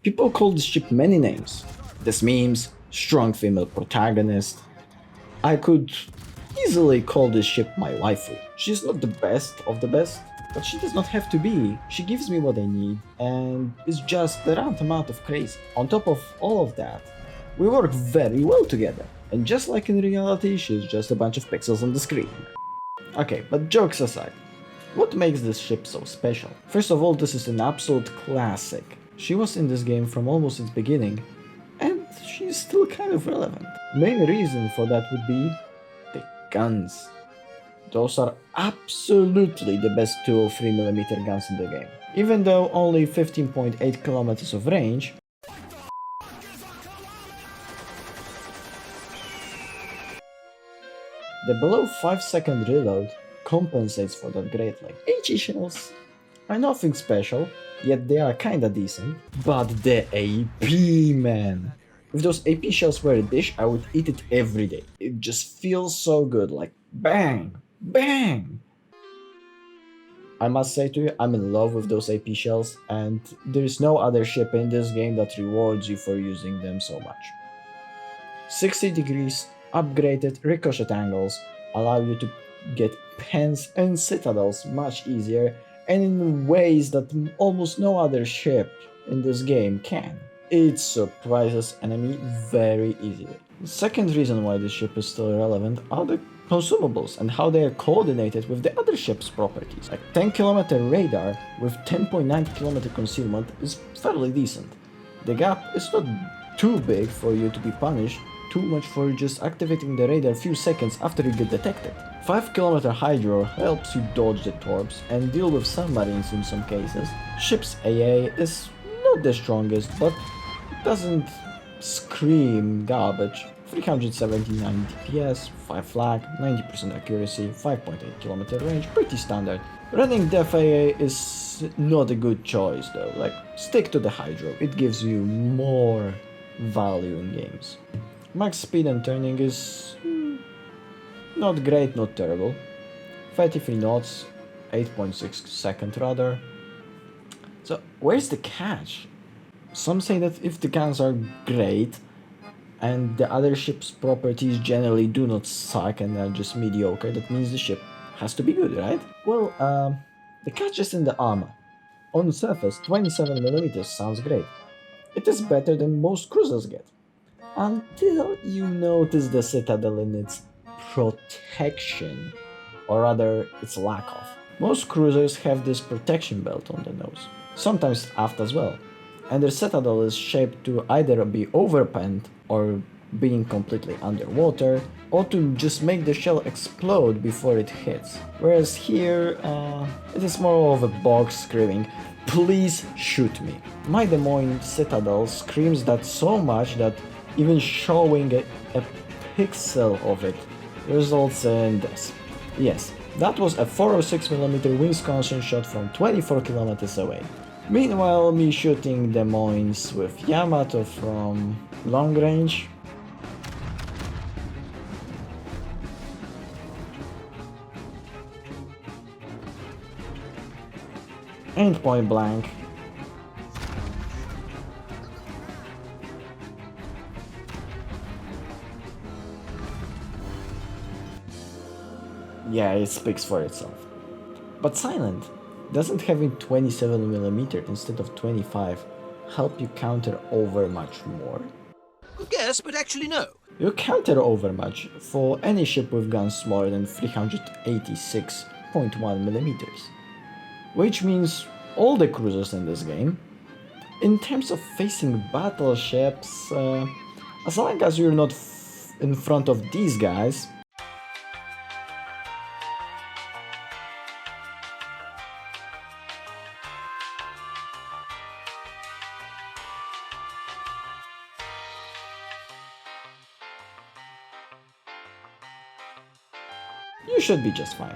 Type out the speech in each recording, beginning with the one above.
People call this ship many names. This memes, strong female protagonist. I could easily call this ship my waifu. She's not the best of the best, but she does not have to be. She gives me what I need and is just the right amount of crazy. On top of all of that, we work very well together. And just like in reality, she's just a bunch of pixels on the screen. Okay, but jokes aside, what makes this ship so special? First of all, this is an absolute classic. She was in this game from almost its beginning, and she's still kind of relevant. Main reason for that would be the guns. Those are absolutely the best 203mm guns in the game. Even though only 15.8 kilometers of range, the below 5-second reload compensates for that greatly. HE shells are nothing special, yet they are kinda decent. But the AP, man! If those AP shells were a dish, I would eat it every day. It just feels so good, like bang! Bang! I must say to you, I'm in love with those AP shells, and there is no other ship in this game that rewards you for using them so much. 60 degrees upgraded ricochet angles allow you to get pens and citadels much easier and in ways that almost no other ship in this game can. It surprises enemy very easily. The second reason why this ship is still relevant are the consumables and how they are coordinated with the other ship's properties. Like 10km radar with 10.9km concealment is fairly decent. The gap is not too big for you to be punished too much for just activating the radar a few seconds after you get detected. 5km hydro helps you dodge the torps and deal with submarines in some cases. Ship's AA is not the strongest, but it doesn't scream garbage. 379 DPS, 5 flag, 90% accuracy, 5.8km range, pretty standard. Running Def AA is not a good choice though, like stick to the hydro, it gives you more value in games. Max speed and turning is not great, not terrible. 33 knots, 8.6 second rudder. So where's the catch? Some say that if the guns are great and the other ship's properties generally do not suck and are just mediocre, that means the ship has to be good, right? Well, the catch is in the armor. On the surface, 27mm sounds great. It is better than most cruisers get. Until you notice the citadel in its protection, or rather its lack of. Most cruisers have this protection belt on the nose, sometimes aft as well, and their citadel is shaped to either be overpenned or being completely underwater, or to just make the shell explode before it hits. Whereas here, it is more of a box screaming, "Please shoot me." My Des Moines citadel screams that so much that even showing a pixel of it results in this. Yes, that was a 406mm Wisconsin shot from 24 kilometers away. Meanwhile, me shooting Des Moines with Yamato from long range. And point blank. Yeah, it speaks for itself. But Silent, doesn't having 27mm instead of 25 help you counter Overmatch more? Yes, but actually no. You counter Overmatch for any ship with guns smaller than 386.1mm, which means all the cruisers in this game. In terms of facing battleships, as long as you're not in front of these guys, you should be just fine.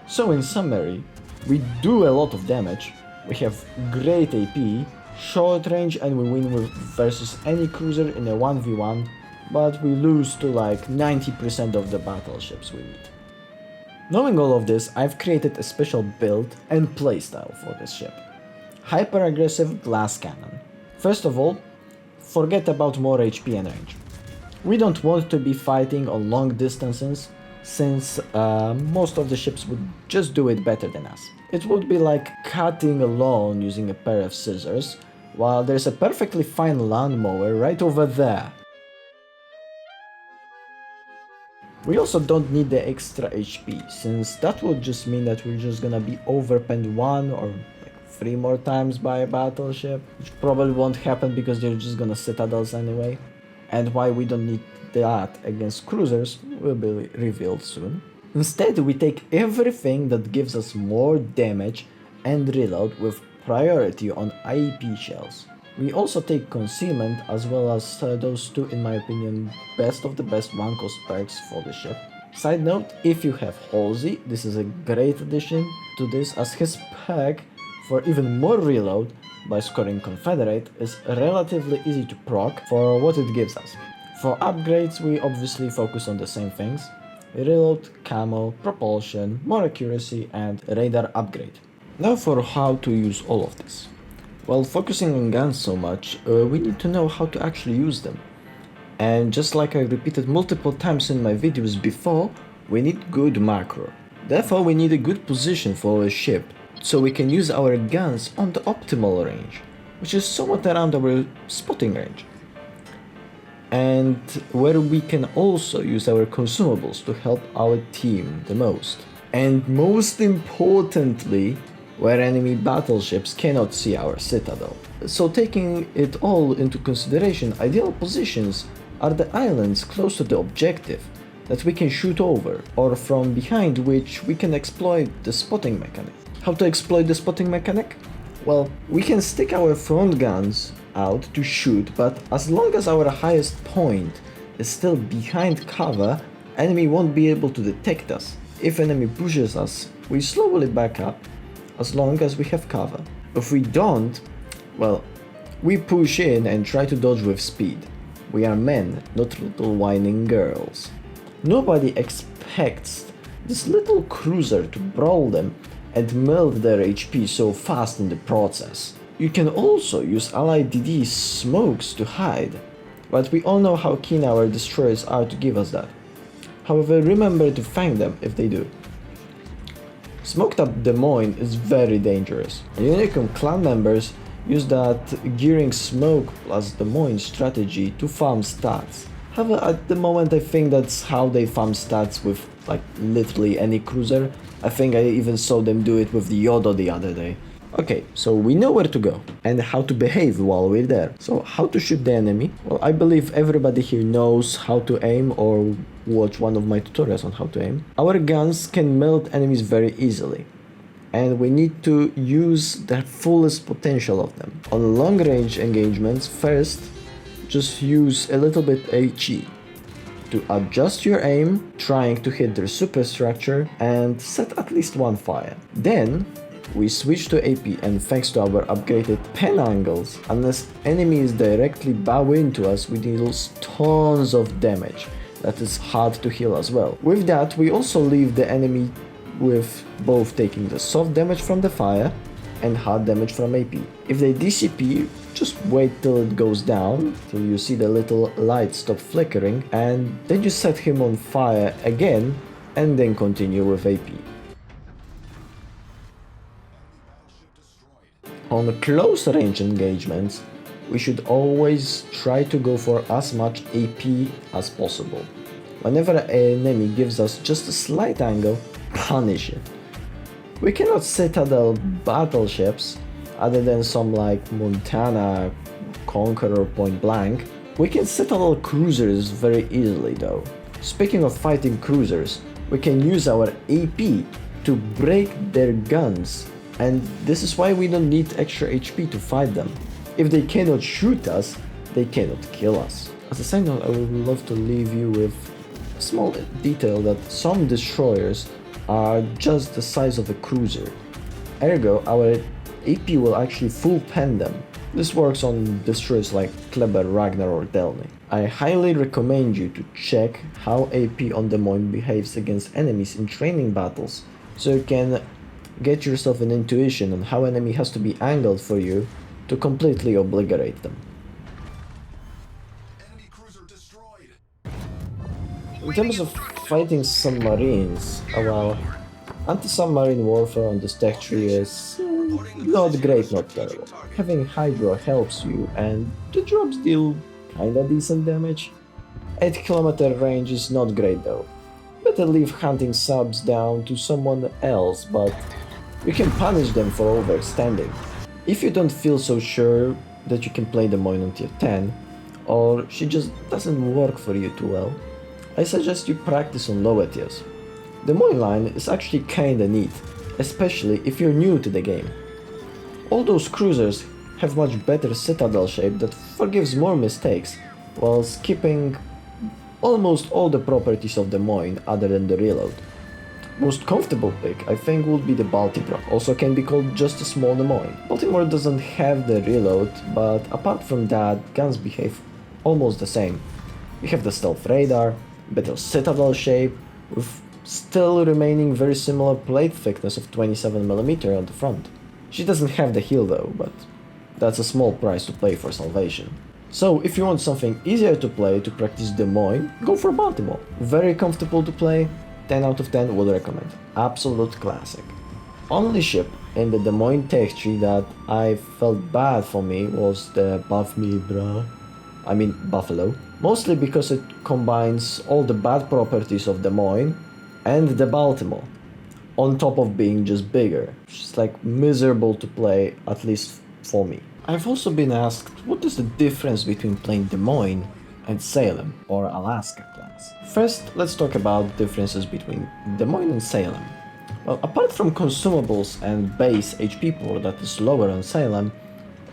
So in summary, we do a lot of damage, we have great AP, short range, and we win versus any cruiser in a 1v1, but we lose to like 90% of the battleships we meet. Knowing all of this, I've created a special build and playstyle for this ship. Hyper aggressive glass cannon. First of all, forget about more HP and range. We don't want to be fighting on long distances, since most of the ships would just do it better than us. It would be like cutting a lawn using a pair of scissors, while there's a perfectly fine lawnmower right over there. We also don't need the extra HP, since that would just mean that we're just gonna be overpenned 1 or like 3 more times by a battleship, which probably won't happen because they're just gonna citadels anyway. And why we don't need that against cruisers will be revealed soon. Instead, we take everything that gives us more damage and reload with priority on IEP shells. We also take concealment as well as those two, in my opinion, best of the best 1-cost perks for the ship. Side note, if you have Halsey, this is a great addition to this, as his perk for even more reload by scoring Confederate is relatively easy to proc for what it gives us. For upgrades, we obviously focus on the same things: reload, camo, propulsion, more accuracy, and radar upgrade. Now for how to use all of this. While focusing on guns so much, we need to know how to actually use them. And just like I repeated multiple times in my videos before, we need good macro. Therefore, we need a good position for a ship, so we can use our guns on the optimal range, which is somewhat around our spotting range. And where we can also use our consumables to help our team the most. And most importantly, where enemy battleships cannot see our citadel. So taking it all into consideration, ideal positions are the islands close to the objective that we can shoot over, or from behind which we can exploit the spotting mechanic. How to exploit the spotting mechanic? Well, we can stick our front guns out to shoot, but as long as our highest point is still behind cover, enemy won't be able to detect us. If enemy pushes us, we slowly back up, as long as we have cover. If we don't, well, we push in and try to dodge with speed. We are men, not little whining girls. Nobody expects this little cruiser to brawl them and melt their HP so fast in the process. You can also use Allied DD smokes to hide, but we all know how keen our destroyers are to give us that. However, remember to fang them if they do. Smoked up Des Moines is very dangerous. Unicorn clan members use that gearing smoke plus Des Moines strategy to farm stats. However, at the moment I think that's how they farm stats with like literally any cruiser. I think I even saw them do it with the Yodo the other day. Okay, so we know where to go and how to behave while we're there. So how to shoot the enemy? Well, I believe everybody here knows how to aim or watch one of my tutorials on how to aim. Our guns can melt enemies very easily, and we need to use the fullest potential of them. On long range engagements, first just use a little bit HE to adjust your aim, trying to hit their superstructure and set at least one fire. Then we switch to AP, and thanks to our upgraded pen angles, unless enemy is directly bow into us, we deal tons of damage that is hard to heal as well. With that, we also leave the enemy with both taking the soft damage from the fire and hard damage from AP. If they DCP, just wait till it goes down, till you see the little light stop flickering, and then you set him on fire again, and then continue with AP. On close range engagements, we should always try to go for as much AP as possible. Whenever an enemy gives us just a slight angle, punish it. We cannot citadel battleships, other than some like Montana, Conqueror, Point Blank. We can citadel cruisers very easily though. Speaking of fighting cruisers, we can use our AP to break their guns, and this is why we don't need extra HP to fight them. If they cannot shoot us, they cannot kill us. As a side note, I would love to leave you with a small detail that some destroyers are just the size of a cruiser. Ergo, our AP will actually full pen them. This works on destroyers like Kleber, Ragnar or Delny. I highly recommend you to check how AP on Des Moines behaves against enemies in training battles, so you can get yourself an intuition on how enemy has to be angled for you to completely obliterate them. In terms of fighting submarines, well, anti-submarine warfare on this tech tree is not great, not terrible. Having Hydra helps you, and the drops deal kinda decent damage. 8-kilometer range is not great though. Better leave hunting subs down to someone else, but you can punish them for overextending. If you don't feel so sure that you can play the Moine on tier 10, or she just doesn't work for you too well, I suggest you practice on lower tiers. The Moine line is actually kinda neat, especially if you're new to the game. All those cruisers have much better citadel shape that forgives more mistakes, whilst keeping almost all the properties of the Moine other than the reload. Most comfortable pick I think would be the Baltimore, also can be called just a small Des Moines. Baltimore doesn't have the reload, but apart from that, guns behave almost the same. You have the stealth radar, better citadel shape, with still remaining very similar plate thickness of 27mm on the front. She doesn't have the heal though, but that's a small price to pay for salvation. So if you want something easier to play to practice Des Moines, go for Baltimore. Very comfortable to play, 10 out of 10 would recommend. Absolute classic. Only ship in the Des Moines tech tree that I felt bad for me was the Buff Me Bra. I mean Buffalo. Mostly because it combines all the bad properties of Des Moines and the Baltimore, on top of being just bigger. It's like miserable to play, at least for me. I've also been asked what is the difference between playing Des Moines and Salem or Alaska class. First, let's talk about differences between Des Moines and Salem. Well, apart from consumables and base HP pool that is lower on Salem,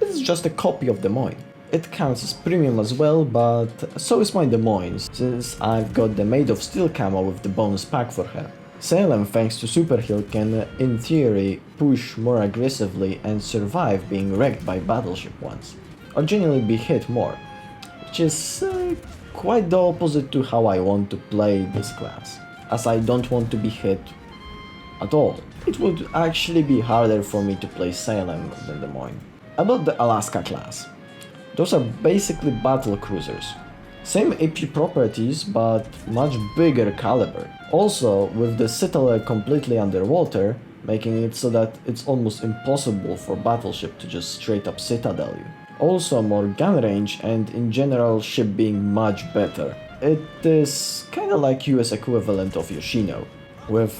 it is just a copy of Des Moines. It counts as premium as well, but so is my Des Moines, since I've got the Made of Steel camo with the bonus pack for her. Salem, thanks to Super Heal, can in theory push more aggressively and survive being wrecked by battleship ones, or genuinely be hit more, which is quite the opposite to how I want to play this class, as I don't want to be hit at all. It would actually be harder for me to play Salem than Des Moines. About the Alaska class. Those are basically battle cruisers. Same AP properties, but much bigger caliber. Also, with the citadel completely underwater, making it so that it's almost impossible for battleship to just straight up citadel you. Also more gun range and in general ship being much better. It is kinda like US equivalent of Yoshino, with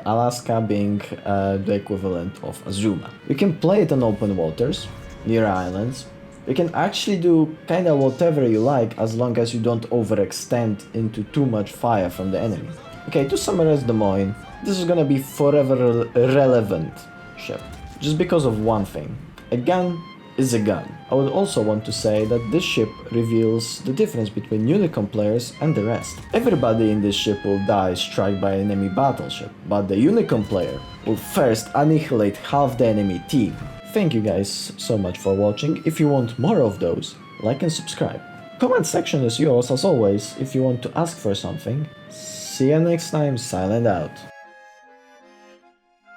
Alaska being the equivalent of Azuma. You can play it on open waters, near islands. You can actually do kinda whatever you like as long as you don't overextend into too much fire from the enemy. Okay, to summarize Des Moines, this is gonna be forever relevant ship, just because of one thing. A gun is a gun. I would also want to say that this ship reveals the difference between Unicom players and the rest. Everybody in this ship will die struck by an enemy battleship, but the Unicom player will first annihilate half the enemy team. Thank you guys so much for watching. If you want more of those, like and subscribe. Comment section is yours as always if you want to ask for something. See you next time, Silent out.